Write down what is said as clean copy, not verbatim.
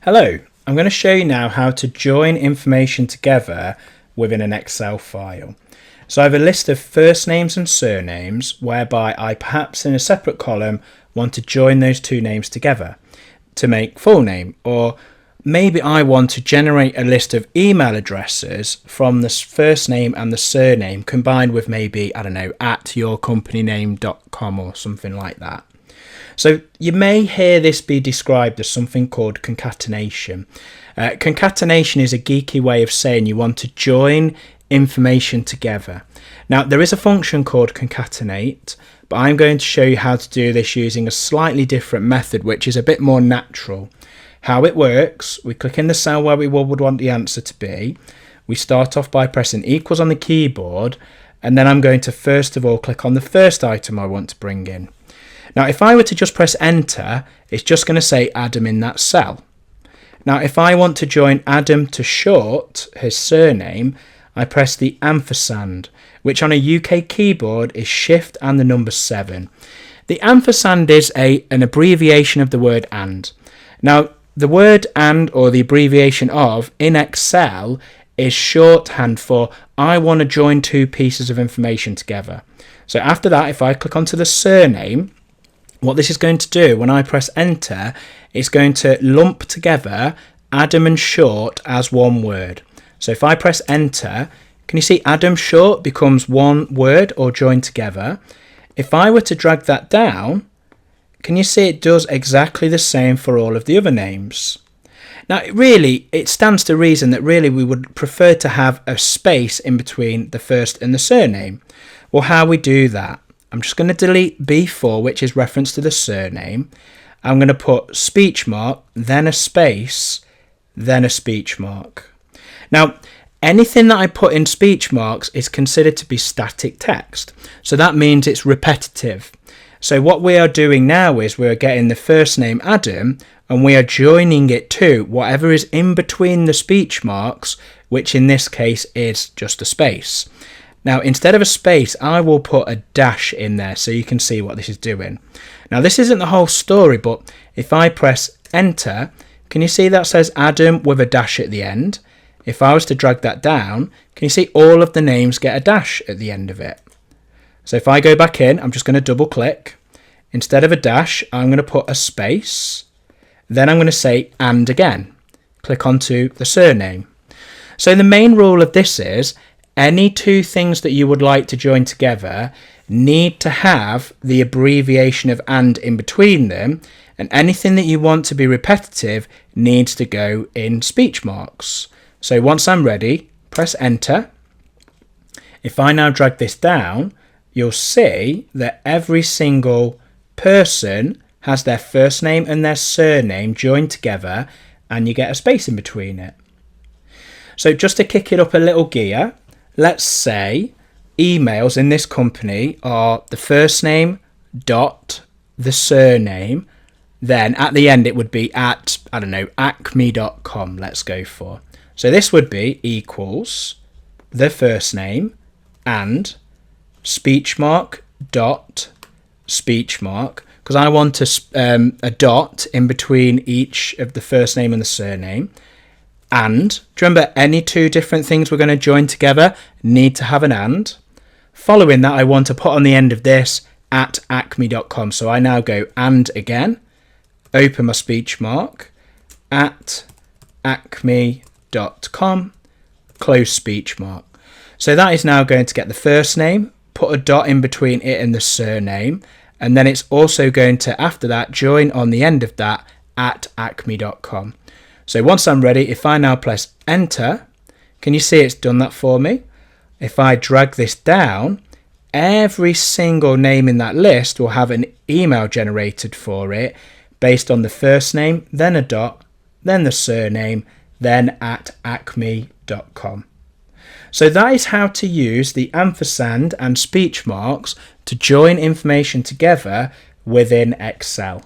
Hello, I'm going to show you now how to join information together within an Excel file. So I have a list of first names and surnames whereby I perhaps in a separate column want to join those two names together to make full name, or maybe I want to generate a list of email addresses from the first name and the surname combined with maybe, at yourcompanyname.com or something like that. So you may hear this be described as something called concatenation. Concatenation is a geeky way of saying you want to join information together. Now there is a function called concatenate, but I'm going to show you how to do this using a slightly different method which is a bit more natural. How it works: we click in the cell where we would want the answer to be. We start off by pressing equals on the keyboard, and then I'm going to first of all click on the first item I want to bring in. Now if I were to just press enter, it's just going to say Adam in that cell. Now if I want to join Adam to Short, his surname, I press the ampersand, which on a UK keyboard is Shift and the number 7. The ampersand is an abbreviation of the word and. Now the word and, or the abbreviation of, in Excel is shorthand for I want to join two pieces of information together. So after that, if I click onto the surname, what this is going to do when I press enter, it's going to lump together Adam and Short as one word. So if I press enter, can you see Adam Short becomes one word or joined together? If I were to drag that down, can you see it does exactly the same for all of the other names? Now really, it stands to reason that really we would prefer to have a space in between the first and the surname. Well, how we do that? I'm just going to delete B4, which is reference to the surname. I'm going to put speech mark, then a space, then a speech mark. Now, anything that I put in speech marks is considered to be static text. So that means it's repetitive. So what we are doing now is we're getting the first name Adam and we are joining it to whatever is in between the speech marks, which in this case is just a space. Now instead of a space, I will put a dash in there so you can see what this is doing. Now this isn't the whole story, but if I press enter, can you see that says Adam with a dash at the end? If I was to drag that down, can you see all of the names get a dash at the end of it? So if I go back in, I'm just going to double click. Instead of a dash, I'm going to put a space. Then I'm going to say and again. Click onto the surname. So the main rule of this is any two things that you would like to join together need to have the abbreviation of and in between them, and anything that you want to be repetitive needs to go in speech marks. So once I'm ready, press enter. If I now drag this down, you'll see that every single person has their first name and their surname joined together, and you get a space in between it. So just to kick it up a little gear, let's say emails in this company are the first name dot the surname, then at the end it would be at, acme.com, let's go for. So this would be equals the first name and speech mark dot speech mark, because I want a dot in between each of the first name and the surname. And do you remember any two different things we're going to join together need to have an and? Following that, I want to put on the end of this at acme.com. So I now go and again, open my speech mark, at acme.com, close speech mark. So that is now going to get the first name, put a dot in between it and the surname, and then it's also going to, after that, join on the end of that at acme.com. So once I'm ready, if I now press enter, can you see it's done that for me? If I drag this down, every single name in that list will have an email generated for it based on the first name, then a dot, then the surname, then at acme.com. So that is how to use the ampersand and speech marks to join information together within Excel.